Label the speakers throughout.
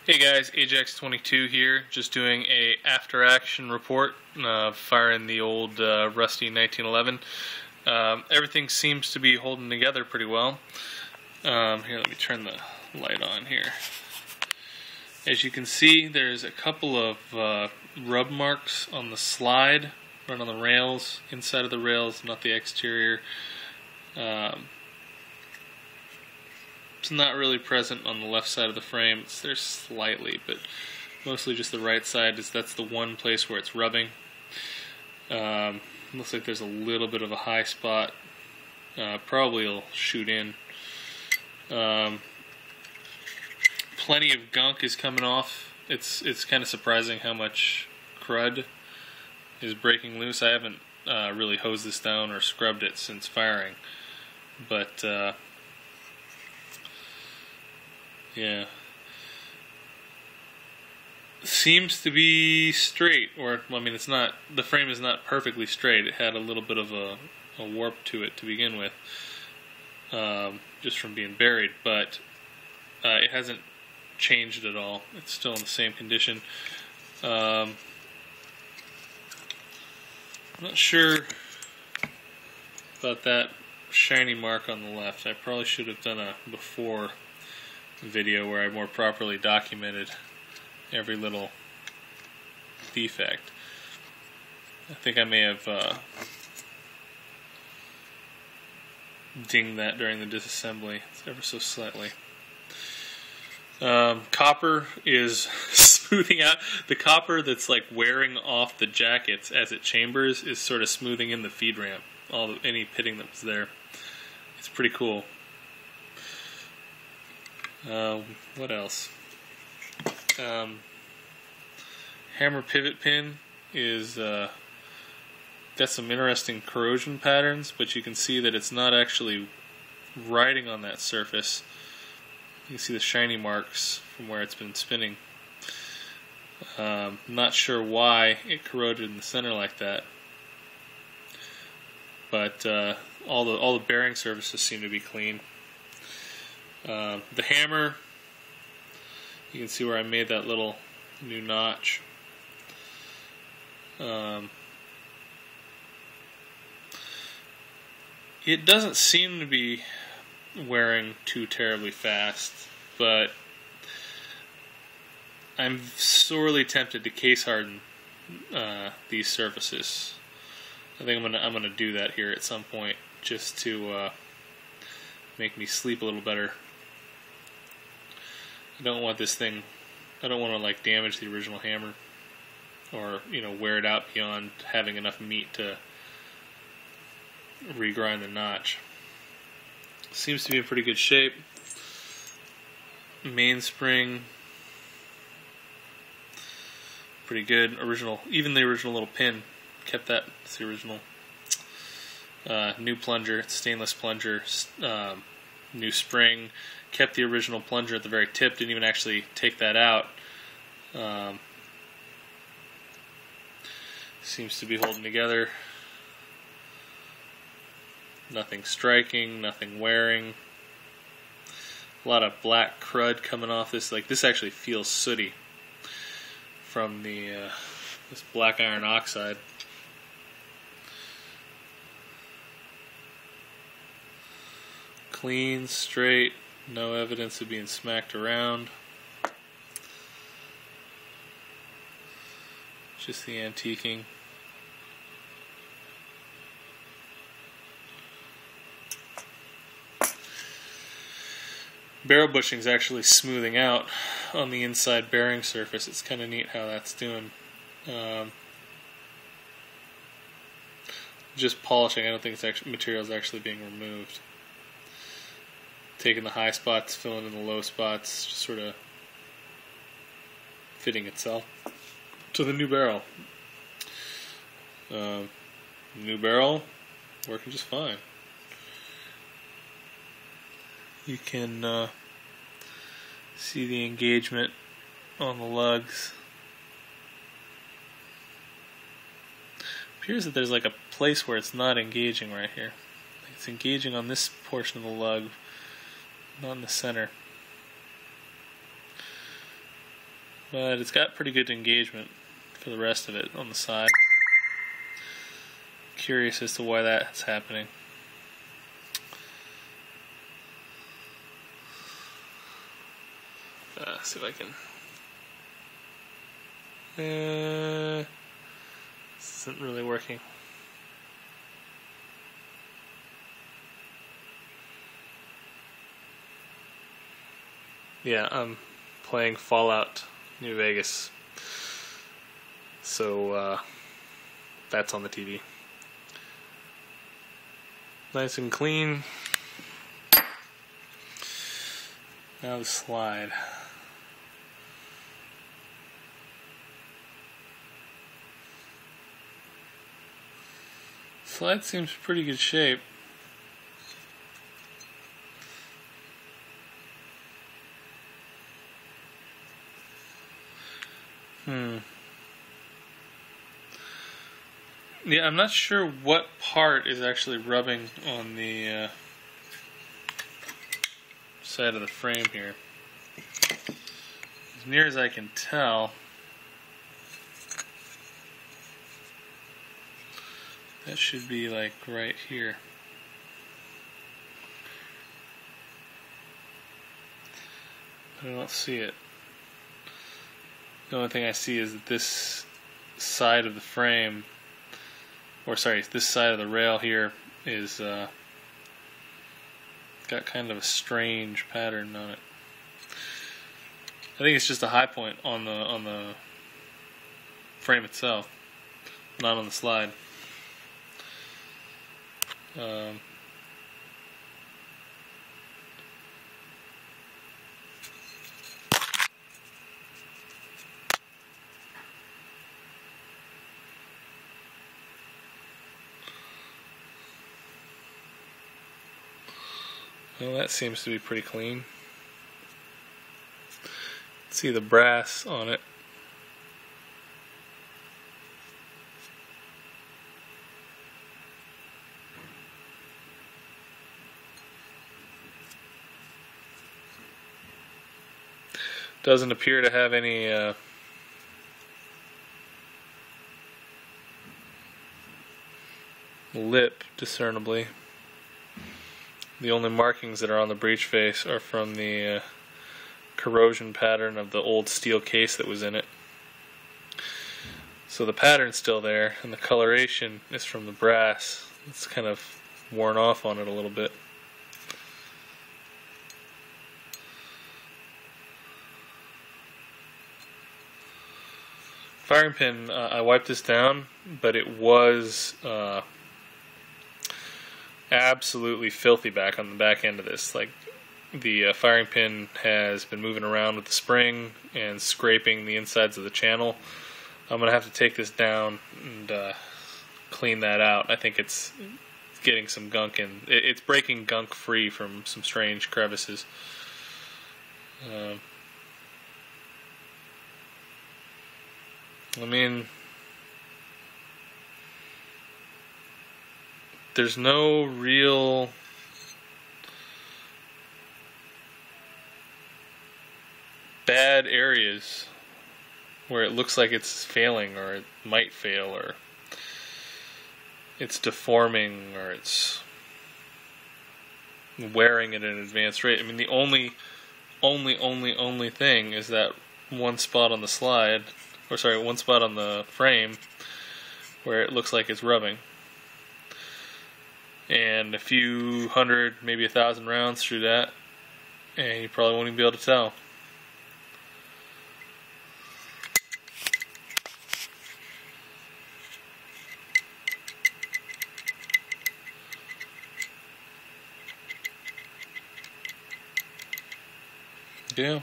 Speaker 1: Hey guys, Ajax22 here, just doing a after action report, firing the old rusty 1911. Everything seems to be holding together pretty well. Here, let me turn the light on here. As you can see, there's a couple of rub marks on the slide, right on the rails, inside of the rails, not the exterior. It's not really present on the left side of the frame. It's there slightly, but mostly just the right side. That's the one place where it's rubbing. Looks like there's a little bit of a high spot. Probably will shoot in. Plenty of gunk is coming off. It's kind of surprising how much crud is breaking loose. I haven't really hosed this down or scrubbed it since firing, but yeah, seems to be straight, or I mean, it's not. The frame is not perfectly straight. It had a little bit of a warp to it to begin with, just from being buried, but it hasn't changed at all. It's still in the same condition. I'm not sure about that shiny mark on the left. I probably should have done a before video where I more properly documented every little defect. I think I may have dinged that during the disassembly. It's ever so slightly. Copper is smoothing out. The copper that's like wearing off the jackets as it chambers is sort of smoothing in the feed ramp. Any pitting that was there. It's pretty cool. What else? Hammer pivot pin is got some interesting corrosion patterns, but you can see that it's not actually riding on that surface. You can see the shiny marks from where it's been spinning. Not sure why it corroded in the center like that, but all the bearing surfaces seem to be clean. The hammer, you can see where I made that little new notch. It doesn't seem to be wearing too terribly fast, but I'm sorely tempted to case harden these surfaces. I think I'm gonna do that here at some point, just to make me sleep a little better. I don't want this thing. I don't want to like damage the original hammer, or wear it out beyond having enough meat to regrind the notch. Seems to be in pretty good shape. Mainspring, pretty good. Even the original little pin, kept that. It's the original. New plunger, stainless plunger. New spring, kept the original plunger at the very tip. Didn't even actually take that out. Seems to be holding together. Nothing striking, nothing wearing. A lot of black crud coming off this. Like, this actually feels sooty from the this black iron oxide. Clean, straight, no evidence of being smacked around. Just the antiquing. Barrel bushing is actually smoothing out on the inside bearing surface. It's kind of neat how that's doing. Just polishing. I don't think material is actually being removed. Taking the high spots, filling in the low spots, just sort of fitting itself to the new barrel. New barrel working just fine. You can see the engagement on the lugs. Appears that there's like a place where it's not engaging right here. It's engaging on this portion of the lug, not in the center. but it's got pretty good engagement for the rest of it on the side. Curious as to why that's happening. See if I can. This isn't really working. Yeah, I'm playing Fallout New Vegas, so that's on the TV. Nice and clean. Now the slide. Slide seems pretty good shape. Yeah, I'm not sure what part is actually rubbing on the side of the frame here. As near as I can tell, that should be like right here. But I don't see it. The only thing I see is that this side of the frame, or sorry, this side of the rail here is got kind of a strange pattern on it. I think it's just a high point on the frame itself, not on the slide. Well, that seems to be pretty clean. See the brass on it. Doesn't appear to have any lip discernibly. The only markings that are on the breech face are from the corrosion pattern of the old steel case that was in it. So the pattern's still there, and the coloration is from the brass. It's kind of worn off on it a little bit. Firing pin, I wiped this down, but it was absolutely filthy back on the back end of this. Like, the firing pin has been moving around with the spring and scraping the insides of the channel. I'm going to have to take this down and clean that out. I think it's getting some gunk in. It's breaking gunk free from some strange crevices. I mean, there's no real bad areas where it looks like it's failing, or it might fail, or it's deforming, or it's wearing at an advanced rate. I mean, the only thing is that one spot on the slide, or sorry, one spot on the frame where it looks like it's rubbing. And a few hundred, maybe 1,000 rounds through that, and you probably won't even be able to tell. Yeah.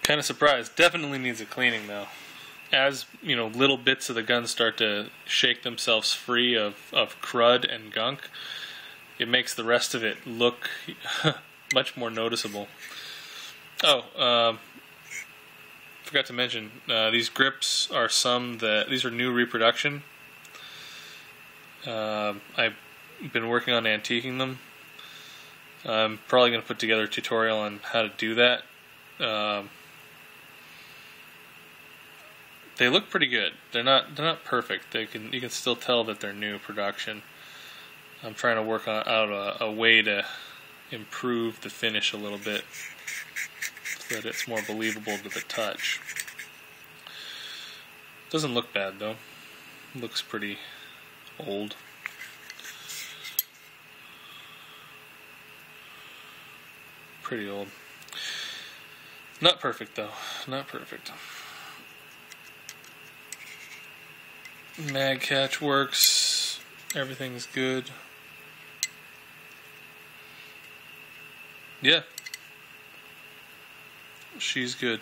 Speaker 1: Kind of surprised. Definitely needs a cleaning though. As, you know, little bits of the gun start to shake themselves free of crud and gunk, it makes the rest of it look much more noticeable. Oh, forgot to mention, these grips are these are new reproduction. I've been working on antiquing them. I'm probably going to put together a tutorial on how to do that. They look pretty good. They're not perfect. You can still tell that they're new production. I'm trying to work out a way to improve the finish a little bit so that it's more believable to the touch. Doesn't look bad though. Looks pretty old. Pretty old. Not perfect though. Not perfect. Mag catch works. Everything's good. Yeah. She's good.